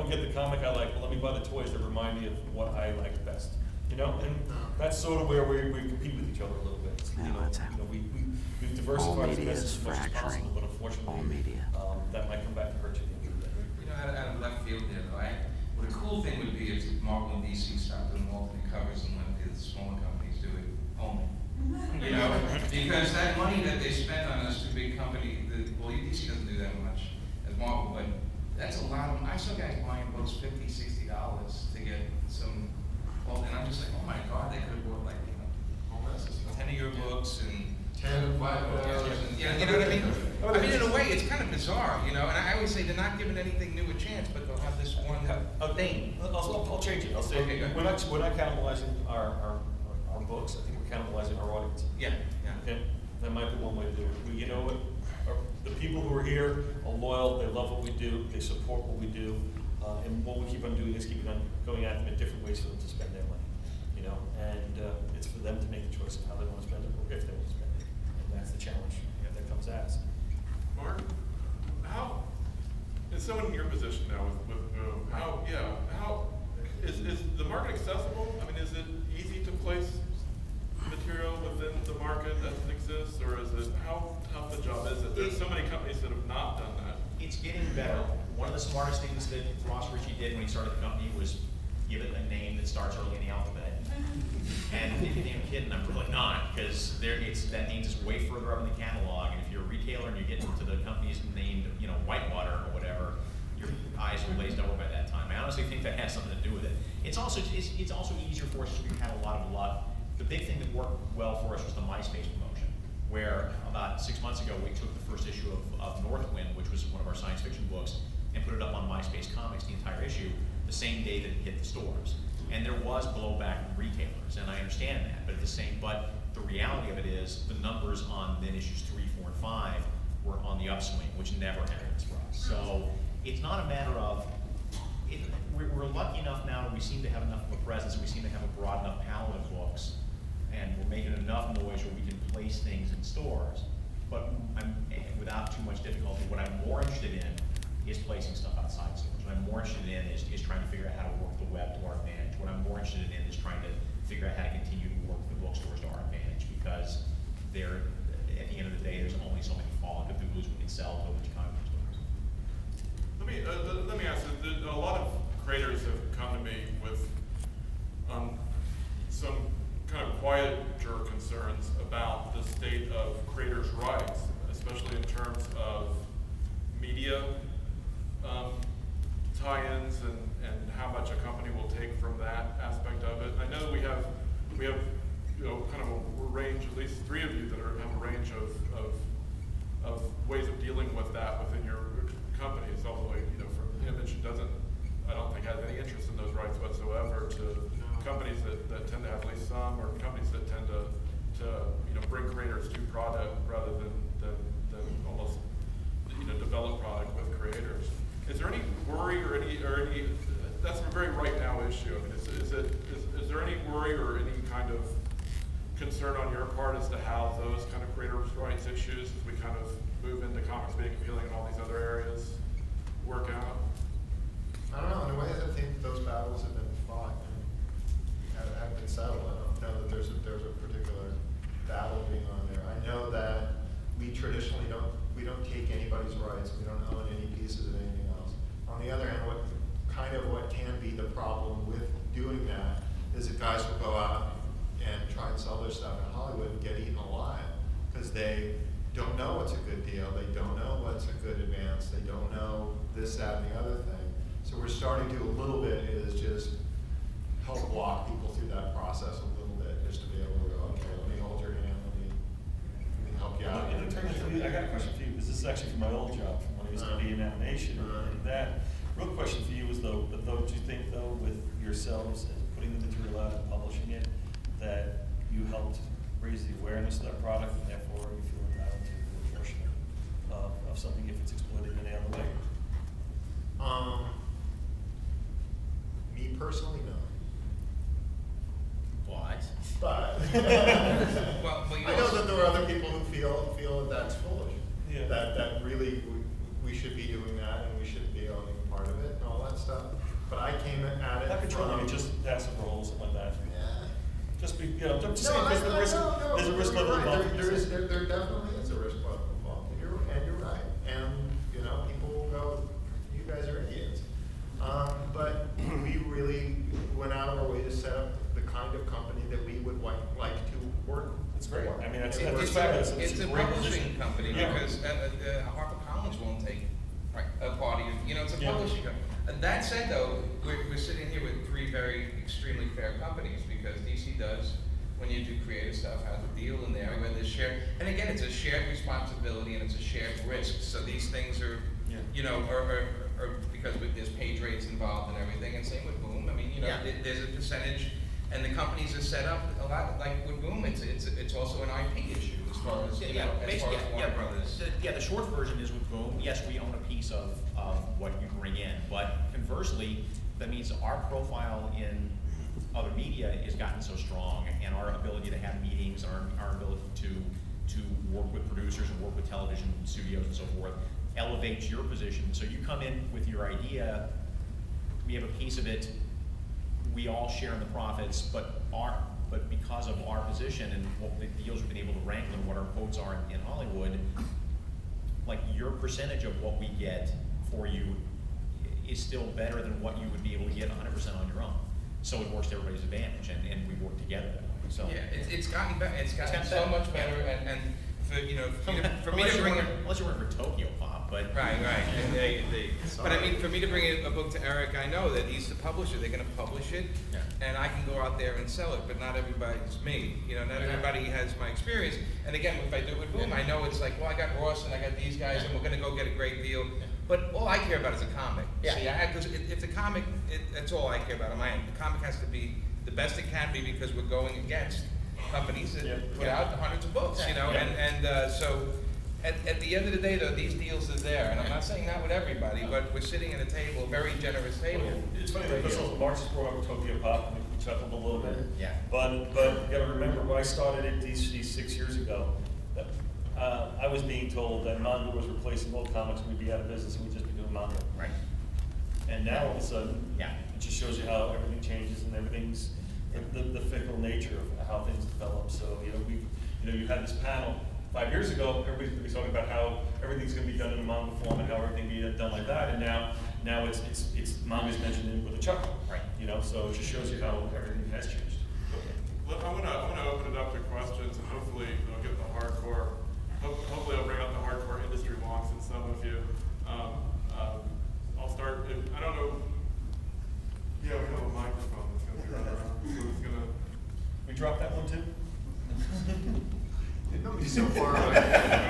don't get the comic I like, well, let me buy the toys that remind me of what I like best. You know, and that's sort of where we compete with each other a little bit. We've diversified as best as much as possible, but unfortunately, that might come back to hurt you at the end of the day. You know, out of left field there, though, what a cool thing would be if Marvel and DC stopped doing alternate covers and let the smaller companies do it only. You know, because that money that they spent on those two big companies, well, DC doesn't do that much as Marvel, but that's a lot of, I saw guys buying books $50, $60 to get some, well, and I'm just like, oh my God, they could have bought like, 10-year books and 10, 5 books, and, you know what I mean? I mean, in a way, it's kind of bizarre, you know, and I always say they're not giving anything new a chance, but they'll have this one thing. I'll change it. I'll say, okay, we're not cannibalizing our books. I think we're cannibalizing our audience. Yeah. Okay, that might be one way to do it. You know what? The people who are here are loyal. They love what we do. They support what we do. And what we keep on doing is keeping on going at them in different ways for them to spend their money. You know, and it's for them to make the choice of how they want to spend it or if they want to spend it. And that's the challenge that comes at us. Mark, how is someone in your position now with Boom? How is the market accessible? I mean, is it easy to place material within the market as it exists, or is it, how tough the job is it? There's so many companies that have not done that. It's getting better. One of the smartest things that Ross Ritchie did when he started the company was give it a name that starts early in the alphabet. And if you think I'm kidding, I'm really not, because that means it's way further up in the catalog. And if you're a retailer and you get into the companies named, Whitewater or whatever, your eyes are glazed over by that time. I honestly think that has something to do with it. It's also easier for us. We've had a lot of luck. The big thing that worked well for us was the MySpace promotion, where about 6 months ago we took the first issue of Northwind, which was one of our science fiction books, and put it up on MySpace Comics, the entire issue, the same day that it hit the stores. And there was blowback from retailers, and I understand that, but the reality of it is the numbers on then issues 3, 4, and 5 were on the upswing, which never happens for us. So it's not a matter of, we're lucky enough now that we seem to have enough of a presence, and we seem to have a broad enough palette of books, and we're making enough noise where we can place things in stores, but without too much difficulty. What I'm more interested in is placing stuff outside stores. What I'm more interested in is trying to figure out how to work the web to our advantage. What I'm more interested in is trying to figure out how to continue to work the bookstores to our advantage, because at the end of the day, there's only so many Fallen Cthulhu's we can sell to each comic stores. Let me ask you, a lot of creators have come to me with some kind of quieter concerns about the state of creators' rights, especially in terms of media tie-ins and how much a company will take from that aspect of it. I know we have kind of a range, at least 3 of you that have a range of ways of dealing with that within your companies, although from Image I don't think has any interest in those rights whatsoever, to companies that tend to have at least some, or companies that tend to bring creators to product rather than almost develop product with creators. Is there any worry or any that's a very right now issue. I mean, is there any worry or any kind of concern on your part as to how those kind of creators' rights issues, as we kind of move into comics being appealing and all these other areas, work out? I don't know. In a way, I think those battles have been fought and have been settled. I don't know that there's a particular battle being on there. I know that we traditionally don't take anybody's rights. We don't own any pieces of anything else. On the other hand, what can be the problem with doing that is that guys will go out and try and sell their stuff in Hollywood and get eaten alive because they don't know what's a good deal. They don't know what's a good advance. They don't know this, that, and the other thing. So we're starting to a little bit is just help walk people through that process a little bit, just to be able to go, okay, let me hold your hand, let me help you out. I got a question for you, because this is actually from my old job, from when I used to be in animation, and that real question for you is do you think though, with yourselves and putting the material out and publishing it, that you helped raise the awareness of that product, and therefore you feel entitled to a portion of something if it's exploited in any other way? Me personally, no. What? But Well, I know that there are other people who feel that that's foolish. Yeah. That really we should be doing that and we should be owning part of it and all that stuff. came at it. Not controlling from- it, just passive roles, something like that. Yeah. Just be, you know, I'm just No, saying, there's the risk, no, there's a risk you're level right. involved. There definitely is a risk level involved, and you're right. And, you know, people will go, you guys are idiots. But we really went out of our way to set up the kind of company that we would like to work. It's great. for. I mean, that's- And that's we're- fabulous. It's a great publishing position. company Yeah. because HarperCollins won't take a party, you know, it's a Yeah. publishing company. And that said though, we're sitting here with three very extremely fair companies because DC does, when you do creative stuff, has a deal in there where there's shared, and again, it's a shared responsibility and it's a shared risk. So these things are, Yeah. you know, are because there's page rates involved and everything, and same with Boom. I mean, you know, Yeah. there's a percentage, and the companies are set up a lot like with Boom. It's also an IP issue as far as you know, as far as Warner Brothers. The short version is with Boom, yes, we own a piece of what you bring in, but conversely, that means our profile in other media has gotten so strong, and our ability to have meetings, our ability to work with producers and work with television studios and so forth, elevates your position. So you come in with your idea, we have a piece of it, we all share in the profits, but because of our position and what the deals we've been able to wrangle and what our quotes are in Hollywood, like your percentage of what we get for you is still better than what you would be able to get 100% on your own. So it works to everybody's advantage, and we work together that way. So Yeah, it's gotten better. It's gotten so better. much better, and for you know, for me to bring it. Unless you're working for Tokyo Pop, but Right. But I mean, for me to bring a book to Eric, I know that he's the publisher. They're going to publish it, Yeah. and I can go out there and sell it. But not everybody's me. You know, not everybody has my experience. And again, if I do it with Boom, I know it's like, well, I got Ross and I got these guys, and we're going to go get a great deal. But all I care about is a comic. Yeah. See, because if the comic, that's all I care about on my end. The comic has to be the best it can be because we're going against companies that Yeah. put out hundreds of books, you know, Yeah. and so at the end of the day, though, these deals are there, and I'm not saying that with everybody, but we're sitting at a table, a very generous table. It's funny that Mark just brought up Tokyo Pop, and we chuckled a little bit. Yeah. But you gotta remember, when I started at DC 6 years ago, that, I was being told that manga was replacing old comics, and we'd be out of business, and we'd just be doing manga. right. And now all of a sudden, Yeah. it just shows you how everything changes and everything's, the fickle nature of how things develop. So, you had this panel 5 years ago, everybody's gonna be talking about how everything's gonna be done in a manga form and how everything be done like that, and now it's manga's mentioned in with a chuckle. Right. So it just shows you how everything has changed. I'm gonna open it up to questions, and hopefully they'll get the hardcore. Hopefully I'll bring out the hardcore industry wonks in some of you. I'll start. I don't know. Yeah, we have a microphone that's gonna be running around, so it's gonna. We dropped that one too? Nobody's so far away.